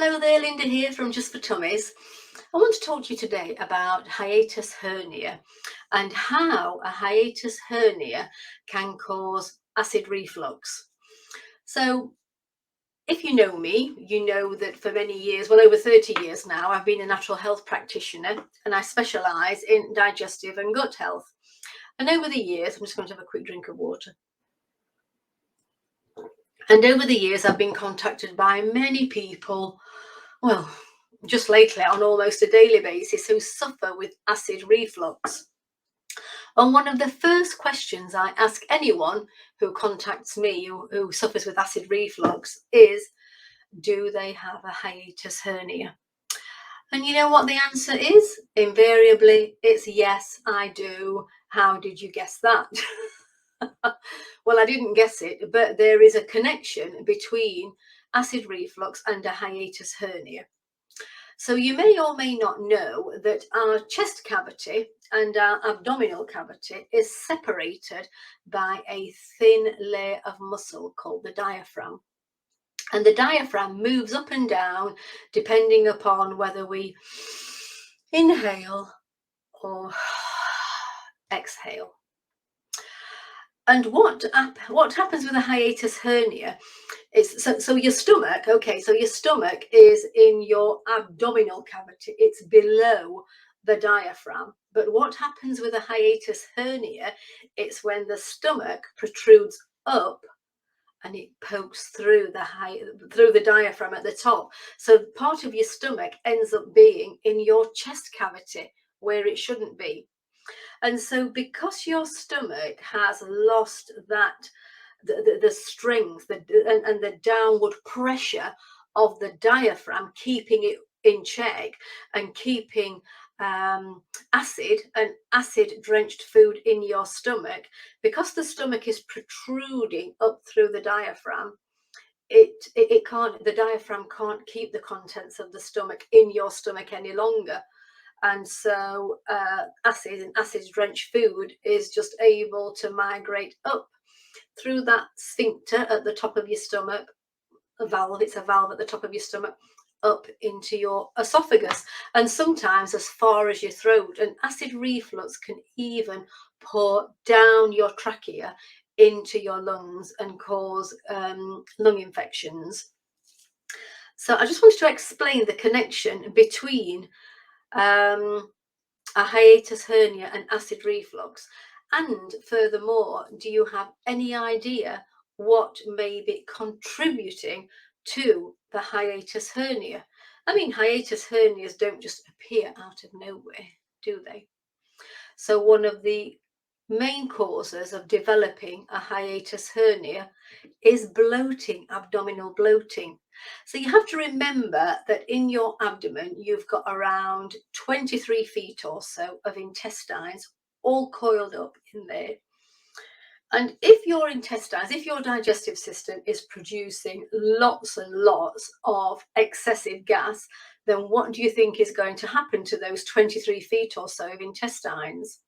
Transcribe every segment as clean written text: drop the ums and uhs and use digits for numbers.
Hello there, Linda here from Just for Tummies. I want to talk to you today about hiatus hernia and how a hiatus hernia can cause acid reflux. So, if you know me, you know that for many years, well over 30 years now, I've been a natural health practitioner and I specialise in digestive and gut health. And over the years, I'm just going to have a quick drink of water. And over the years, I've been contacted by many people, well, just lately on almost a daily basis, who suffer with acid reflux. And one of the first questions I ask anyone who contacts me who suffers with acid reflux is, do they have a hiatus hernia? And you know what the answer is? Invariably, it's yes, I do. How did you guess that? Well, I didn't guess it, but there is a connection between acid reflux and a hiatus hernia. So you may or may not know that our chest cavity and our abdominal cavity is separated by a thin layer of muscle called the diaphragm. And the diaphragm moves up and down depending upon whether we inhale or exhale. And what happens with a hiatus hernia is, so your stomach, okay, so your stomach is in your abdominal cavity. It's below the diaphragm. But what happens with a hiatus hernia, it's when the stomach protrudes up and it pokes through the diaphragm at the top. So part of your stomach ends up being in your chest cavity where it shouldn't be. And so because your stomach has lost that, the strength and the downward pressure of the diaphragm, keeping it in check and keeping acid and acid drenched food in your stomach, because the stomach is protruding up through the diaphragm, the diaphragm can't keep the contents of the stomach in your stomach any longer. And so acid and acid drenched food is just able to migrate up through that sphincter at the top of your stomach, it's a valve at the top of your stomach, up into your esophagus, and sometimes as far as your throat. And acid reflux can even pour down your trachea into your lungs and cause lung infections. So I just wanted to explain the connection between a hiatus hernia and acid reflux. And furthermore, do you have any idea what may be contributing to the hiatus hernia? I mean, hiatus hernias don't just appear out of nowhere, do they? So one of the main causes of developing a hiatus hernia is bloating, abdominal bloating. So you have to remember that in your abdomen, you've got around 23 feet or so of intestines all coiled up in there. And if your intestines, if your digestive system is producing lots and lots of excessive gas, then what do you think is going to happen to those 23 feet or so of intestines?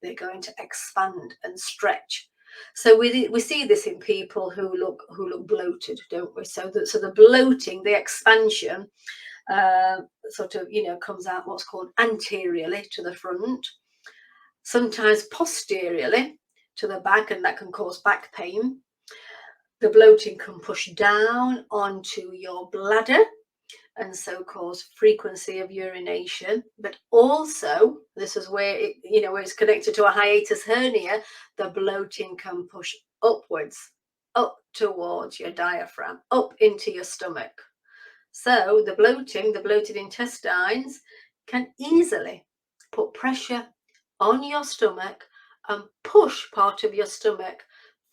They're going to expand and stretch. So we see this in people who look bloated, don't we? So the bloating, the expansion, sort of comes out what's called anteriorly to the front, sometimes posteriorly to the back, and that can cause back pain. The bloating can push down onto your bladder and so cause frequency of urination. But also, this is where where it's connected to a hiatus hernia, the bloating can push upwards, up towards your diaphragm, up into your stomach. So the bloated intestines can easily put pressure on your stomach and push part of your stomach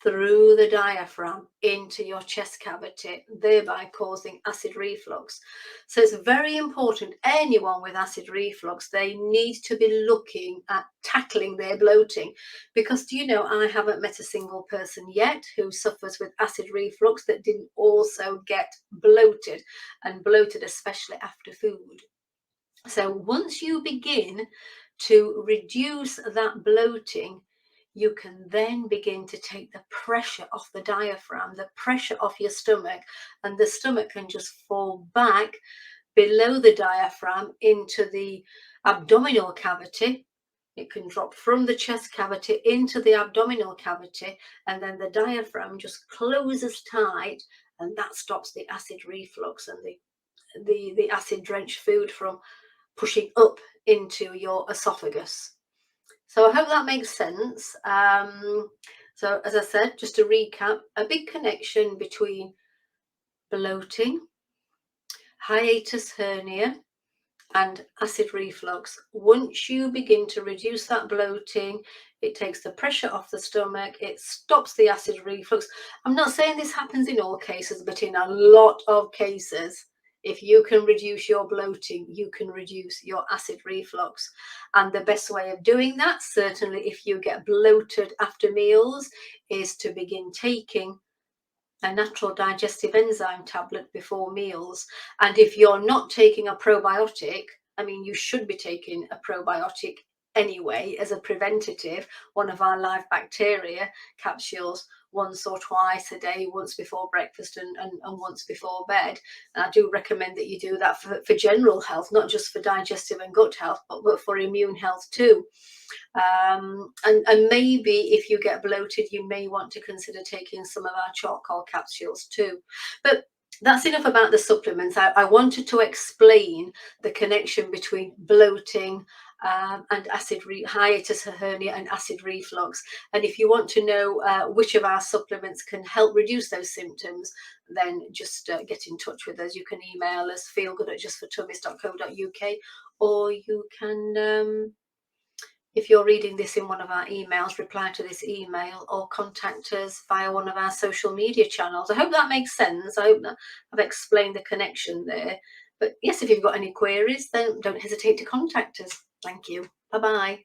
through the diaphragm into your chest cavity, thereby causing acid reflux. So it's very important, anyone with acid reflux, they need to be looking at tackling their bloating, because I haven't met a single person yet who suffers with acid reflux that didn't also get bloated, and bloated especially after food. So once you begin to reduce that bloating, you can then begin to take the pressure off the diaphragm, the pressure off your stomach, and the stomach can just fall back below the diaphragm into the abdominal cavity. It can drop from the chest cavity into the abdominal cavity, and then the diaphragm just closes tight, and that stops the acid reflux and the acid drenched food from pushing up into your esophagus. So I hope that makes sense. So as I said, just to recap, a big connection between bloating, hiatus hernia, and acid reflux. Once you begin to reduce that bloating, it takes the pressure off the stomach, it stops the acid reflux. I'm not saying this happens in all cases, but in a lot of cases, if you can reduce your bloating, you can reduce your acid reflux. And the best way of doing that, certainly if you get bloated after meals, is to begin taking a natural digestive enzyme tablet before meals. And if you're not taking a probiotic, I mean, you should be taking a probiotic anyway as a preventative, one of our live bacteria capsules once or twice a day, once before breakfast and once before bed. And I do recommend that you do that for general health, not just for digestive and gut health, but for immune health too. And maybe if you get bloated, you may want to consider taking some of our charcoal capsules too. But that's enough about the supplements. I wanted to explain the connection between bloating and hiatus hernia and acid reflux. And if you want to know which of our supplements can help reduce those symptoms, then just get in touch with us. You can email us feelgood@justfortummies.co.uk, or you can if you're reading this in one of our emails, reply to this email or contact us via one of our social media channels. I hope that makes sense. I hope that I've explained the connection there. But yes, if you've got any queries, then don't hesitate to contact us. Thank you. Bye-bye.